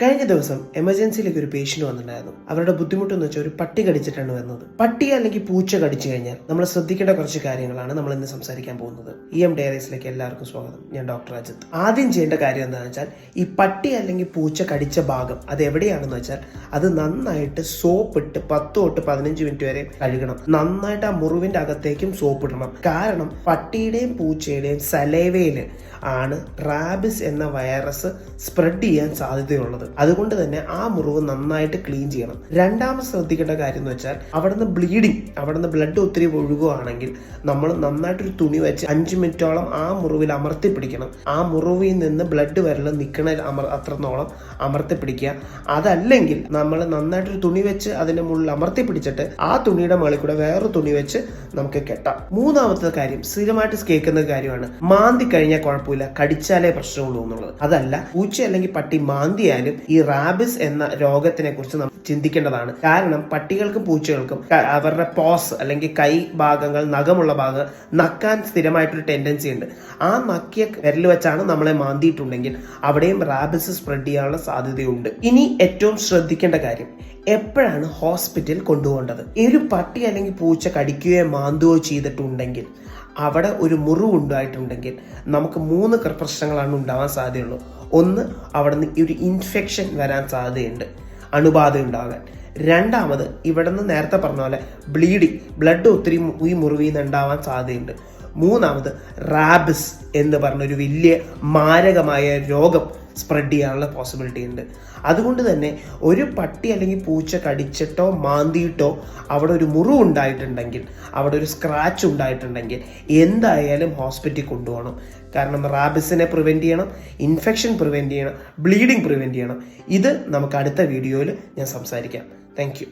കഴിഞ്ഞ ദിവസം എമർജൻസിയിലേക്ക് ഒരു പേഷ്യന്റ് വന്നിട്ടുണ്ടായിരുന്നു. അവരുടെ ബുദ്ധിമുട്ടെന്ന് വെച്ചാൽ ഒരു പട്ടി കടിച്ചിട്ടാണ് വരുന്നത്. പട്ടി അല്ലെങ്കിൽ പൂച്ച കടിച്ചു കഴിഞ്ഞാൽ നമ്മൾ ശ്രദ്ധിക്കേണ്ട കുറച്ച് കാര്യങ്ങളാണ് നമ്മൾ ഇന്ന് സംസാരിക്കാൻ പോകുന്നത്. ഡയറീസിലേക്ക് എല്ലാവർക്കും സ്വാഗതം. ഞാൻ ഡോക്ടർ അജിത്ത്. ആദ്യം ചെയ്യേണ്ട കാര്യം എന്താണെന്ന് വെച്ചാൽ ഈ പട്ടി അല്ലെങ്കിൽ പൂച്ച കടിച്ച ഭാഗം അത് എവിടെയാണെന്ന് വെച്ചാൽ അത് നന്നായിട്ട് സോപ്പ് ഇട്ട് 10 തൊട്ട് 15 മിനിറ്റ് വരെ കഴുകണം. നന്നായിട്ട് ആ മുറിവിന്റെ അകത്തേക്കും സോപ്പ് ഇടണം. കാരണം പട്ടിയുടെയും പൂച്ചയുടെയും സലൈവയില് ആണ് റാബിസ് എന്ന വൈറസ് സ്പ്രെഡ് ചെയ്യാൻ സാധ്യതയുള്ളത്. അതുകൊണ്ട് തന്നെ ആ മുറിവ് നന്നായിട്ട് ക്ലീൻ ചെയ്യണം. രണ്ടാമത് ശ്രദ്ധിക്കേണ്ട കാര്യം എന്ന് വെച്ചാൽ അവിടുന്ന് ബ്ലഡ് ഒത്തിരി ഒഴുകുകയാണെങ്കിൽ നമ്മൾ നന്നായിട്ടൊരു തുണി വെച്ച് 5 മിനിറ്റോളം ആ മുറിവിൽ അമർത്തി പിടിക്കണം. ആ മുറിവിൽ നിന്ന് ബ്ലഡ് വരല് നിൽക്കണ അത്രത്തോളം അമർത്തി പിടിക്കുക. അതല്ലെങ്കിൽ നമ്മൾ നന്നായിട്ടൊരു തുണി വെച്ച് അതിന്റെ മുകളിൽ അമർത്തി പിടിച്ചിട്ട് ആ തുണിയുടെ മുകളിൽ കൂടെ വേറൊരു തുണി വെച്ച് നമുക്ക് കെട്ടാം. മൂന്നാമത്തെ കാര്യം സ്ഥിരമായിട്ട് കേൾക്കുന്ന കാര്യമാണ്, മാന്തി കഴിഞ്ഞാൽ കുഴപ്പമില്ല, കടിച്ചാലേ പ്രശ്നമുള്ളൂ എന്നുള്ളത്. അതല്ല, പൂച്ച അല്ലെങ്കിൽ പട്ടി മാന്തിയാലും ഈ റാബിസ് എന്ന രോഗത്തിനെ കുറിച്ച് നമ്മൾ ചിന്തിക്കേണ്ടതാണ്. കാരണം പട്ടികൾക്കും പൂച്ചകൾക്കും അവരുടെ പോസ് അല്ലെങ്കിൽ കൈ ഭാഗങ്ങൾ, നഖമുള്ള ഭാഗങ്ങൾ നക്കാൻ സ്ഥിരമായിട്ടൊരു ടെൻഡൻസി ഉണ്ട്. ആ നക്കിയ വിരൽ വെച്ചാണ് നമ്മളെ മാന്തിയിട്ടുണ്ടെങ്കിൽ അവിടെയും റാബിസ് സ്പ്രെഡ് ചെയ്യാനുള്ള സാധ്യതയുണ്ട്. ഇനി ഏറ്റവും ശ്രദ്ധിക്കേണ്ട കാര്യം, എപ്പോഴാണ് ഹോസ്പിറ്റലിൽ കൊണ്ടുപോകേണ്ടത്? ഒരു പട്ടി അല്ലെങ്കിൽ പൂച്ച കടിക്കുകയോ മാന്തുകയോ ചെയ്തിട്ടുണ്ടെങ്കിൽ അവിടെ ഒരു മുറിവ് ഉണ്ടായിട്ടുണ്ടെങ്കിൽ നമുക്ക് 3 പ്രശ്നങ്ങളാണ് ഉണ്ടാവാൻ സാധ്യതയുള്ളൂ. ഒന്ന്, അവിടെ നിന്ന് ഒരു ഇൻഫെക്ഷൻ വരാൻ സാധ്യതയുണ്ട്, അണുബാധ ഉണ്ടാകാൻ. രണ്ടാമത്, ഇവിടെ നിന്ന് നേരത്തെ പറഞ്ഞ പോലെ ബ്ലഡ് ഒത്തിരി ഈ മുറിവിൽ നിന്ന് ഉണ്ടാവാൻ സാധ്യതയുണ്ട്. മൂന്നാമത്, റാബിസ് എന്ന് പറഞ്ഞൊരു വലിയ മാരകമായ രോഗം സ്പ്രെഡ് ചെയ്യാനുള്ള പോസിബിലിറ്റി ഉണ്ട്. അതുകൊണ്ട് തന്നെ ഒരു പട്ടി അല്ലെങ്കിൽ പൂച്ച കടിച്ചിട്ടോ മാന്തിയിട്ടോ അവിടെ ഒരു മുറിവ് ഉണ്ടായിട്ടുണ്ടെങ്കിൽ, അവിടെ ഒരു സ്ക്രാച്ച് ഉണ്ടായിട്ടുണ്ടെങ്കിൽ എന്തായാലും ഹോസ്പിറ്റലിൽ കൊണ്ടുപോകണം. കാരണം റാബിസിനെ പ്രിവെൻറ്റ് ചെയ്യണം, ഇൻഫെക്ഷൻ പ്രിവെൻറ്റ് ചെയ്യണം, ബ്ലീഡിങ് പ്രിവെൻറ്റ് ചെയ്യണം. ഇത് നമുക്ക് അടുത്ത വീഡിയോയിൽ ഞാൻ സംസാരിക്കാം. Thank you.